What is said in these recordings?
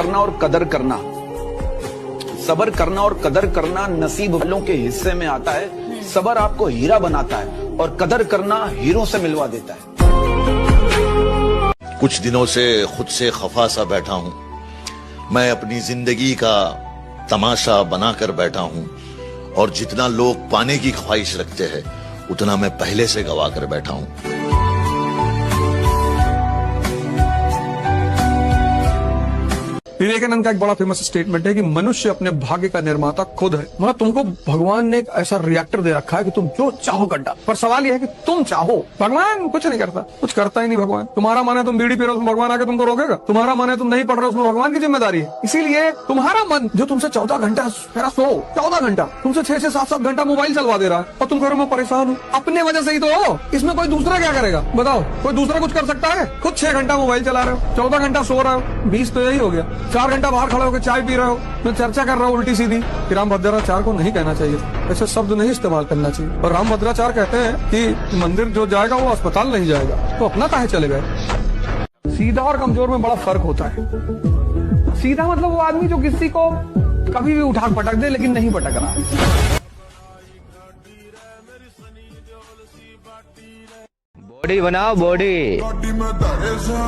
करना और कदर करना, सब्र करना और कदर करना नसीब वालों के हिस्से में आता है। सब्र आपको हीरा बनाता है और कदर करना हीरों से मिलवा देता है। कुछ दिनों से खुद से खफा सा बैठा हूं, मैं अपनी जिंदगी का तमाशा बनाकर बैठा हूं और जितना लोग पाने की ख्वाहिश रखते हैं उतना मैं पहले से गवा कर बैठा हूं। विवेकानंद का एक बड़ा फेमस स्टेटमेंट है कि मनुष्य अपने भाग्य का निर्माता खुद है। मतलब तुमको भगवान ने एक ऐसा रिएक्टर दे रखा है कि तुम जो चाहो गड्ढा, पर सवाल यह है कि तुम चाहो। भगवान कुछ नहीं करता, कुछ करता ही नहीं भगवान। तुम्हारा मन है तुम बीड़ी पी रहे हो, भगवान आके तुमको रोकेगा? तुम्हारा मन है तुम नहीं पढ़ रहे हो, उसमें भगवान की जिम्मेदारी है। इसीलिए तुम्हारा मन जो तुमसे 14 घंटा सो 14 घंटा तुमसे 6 से 7 घंटा मोबाइल चलवा दे रहा है और तुम कह रहे हो मैं परेशान हूँ, अपने वजह से ही तो हो। इसमें कोई दूसरा क्या करेगा बताओ? कोई दूसरा कुछ कर सकता है? खुद 6 घंटा मोबाइल चला रहे हो, 14 घंटा सो रहे हो, 20 तो यही हो गया। 4 घंटा बाहर खड़े होकर चाय पी रहे हो, मैं चर्चा कर रहा हूँ उल्टी सीधी कि राम भद्राचार्य को नहीं कहना चाहिए, ऐसे शब्द नहीं इस्तेमाल करना चाहिए। और राम भद्राचार्य कहते हैं कि मंदिर जो जाएगा वो अस्पताल नहीं जाएगा, तो अपना काहे चले गए? सीधा और कमजोर में बड़ा फर्क होता है। सीधा मतलब वो आदमी जो किसी को कभी भी उठा पटक दे लेकिन नहीं पटक रहा। बॉडी बनाओ बॉडी,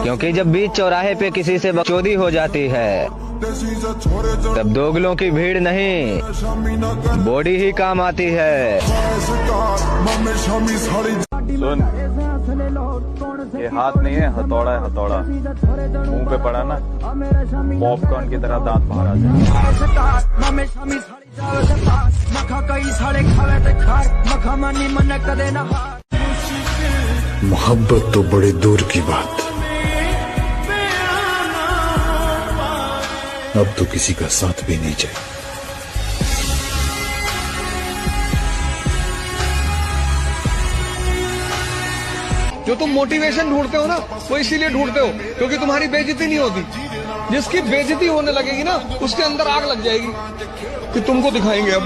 क्योंकि जब बीच चौराहे पे किसी से बकचोदी हो जाती है तब दोगलों की भीड़ नहीं, बॉडी ही काम आती है। सुन, ये हाथ नहीं है, हथौड़ा है, हथौड़ा। मुंह पे पड़ा ना, पॉपकॉर्न की तरह दांत बाहर आ जाए। मोहब्बत तो बड़े दूर की बात, अब तो किसी का साथ भी नहीं चाहिए। जो तुम मोटिवेशन ढूंढते हो ना, वो इसीलिए ढूंढते हो क्योंकि तुम्हारी बेइज्जती नहीं होती। जिसकी बेइज्जती होने लगेगी ना, उसके अंदर आग लग जाएगी कि तुमको दिखाएंगे अब।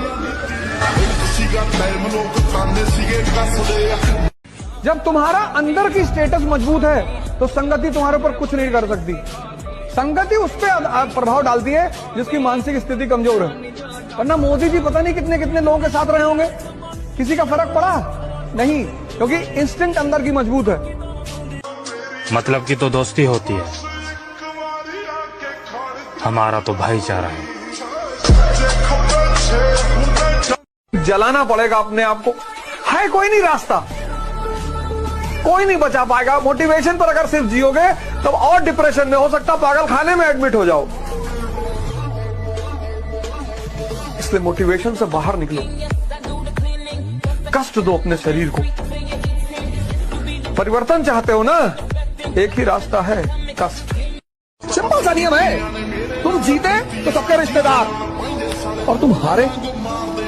जब तुम्हारा अंदर की स्टेटस मजबूत है तो संगति तुम्हारे ऊपर कुछ नहीं कर सकती। संगति उस पर प्रभाव डालती है जिसकी मानसिक स्थिति कमजोर है। वरना मोदी जी पता नहीं कितने कितने लोगों के साथ रहे होंगे, किसी का फर्क पड़ा नहीं, क्योंकि इंस्टिंक्ट अंदर की मजबूत है। मतलब की तो दोस्ती होती है, हमारा तो भाईचारा है। जलाना पड़ेगा अपने आप को, है कोई नहीं रास्ता, कोई नहीं बचा पाएगा। मोटिवेशन पर अगर सिर्फ जियोगे तो और डिप्रेशन में, हो सकता पागल खाने में एडमिट हो जाओ। इसलिए मोटिवेशन से बाहर निकलो, कष्ट दो अपने शरीर को। परिवर्तन चाहते हो ना, एक ही रास्ता है, कष्ट। सिंपल सा नियम है, तुम जीते तो सबके रिश्तेदार और तुम हारे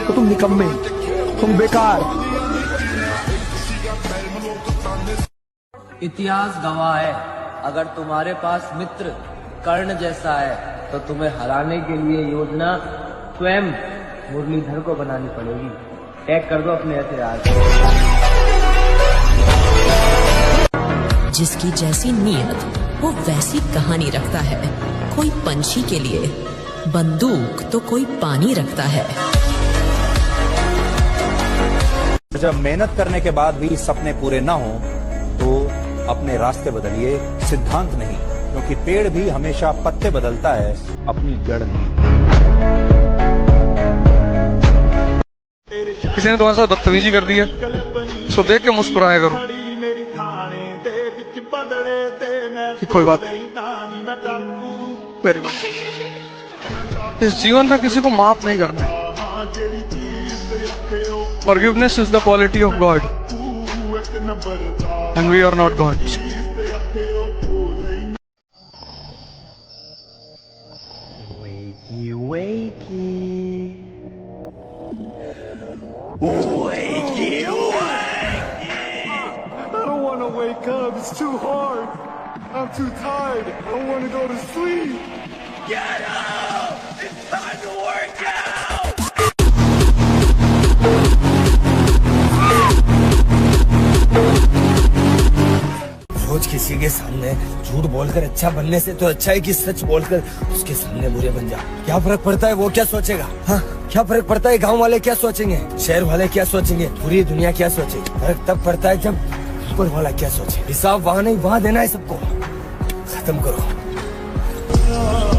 तो तुम निकम्मे, तुम बेकार। इतिहास गवाह है, अगर तुम्हारे पास मित्र कर्ण जैसा है तो तुम्हें हराने के लिए योजना स्वयं मुरलीधर को बनानी पड़ेगी। टैग कर दो अपने हथियार। जिसकी जैसी नीयत वो वैसी कहानी रखता है। कोई पंछी के लिए बंदूक तो कोई पानी रखता है। जब मेहनत करने के बाद भी सपने पूरे ना हो तो अपने रास्ते बदलिए, सिद्धांत नहीं, क्योंकि पेड़ भी हमेशा पत्ते बदलता है, अपनी जड़ नहीं। किसी ने तुम्हारे साथ बदतमीजी कर दी है, सो देख के मुस्कुराया करो कि कोई बात नहीं, वेरी गुड। इस जीवन में किसी को माफ नहीं करना है। Forgiveness is the quality of God, and we are not gods. Wakey, wakey. Wakey, wakey. I don't want to wake up. It's too hard. I'm too tired. I want to go to sleep. Get up! It's time to work out! रोज की किसी के सामने झूठ बोलकर अच्छा बनने से तो अच्छा है कि सच बोलकर उसके सामने बुरे बन जा। क्या फर्क पड़ता है वो क्या सोचेगा? हाँ, क्या फर्क पड़ता है गांव वाले क्या सोचेंगे, शहर वाले क्या सोचेंगे, पूरी दुनिया क्या सोचेगी? फर्क तब पड़ता है जब ऊपर वाला क्या सोचे। हिसाब वहाँ नहीं, वहाँ देना है सबको। खत्म करो।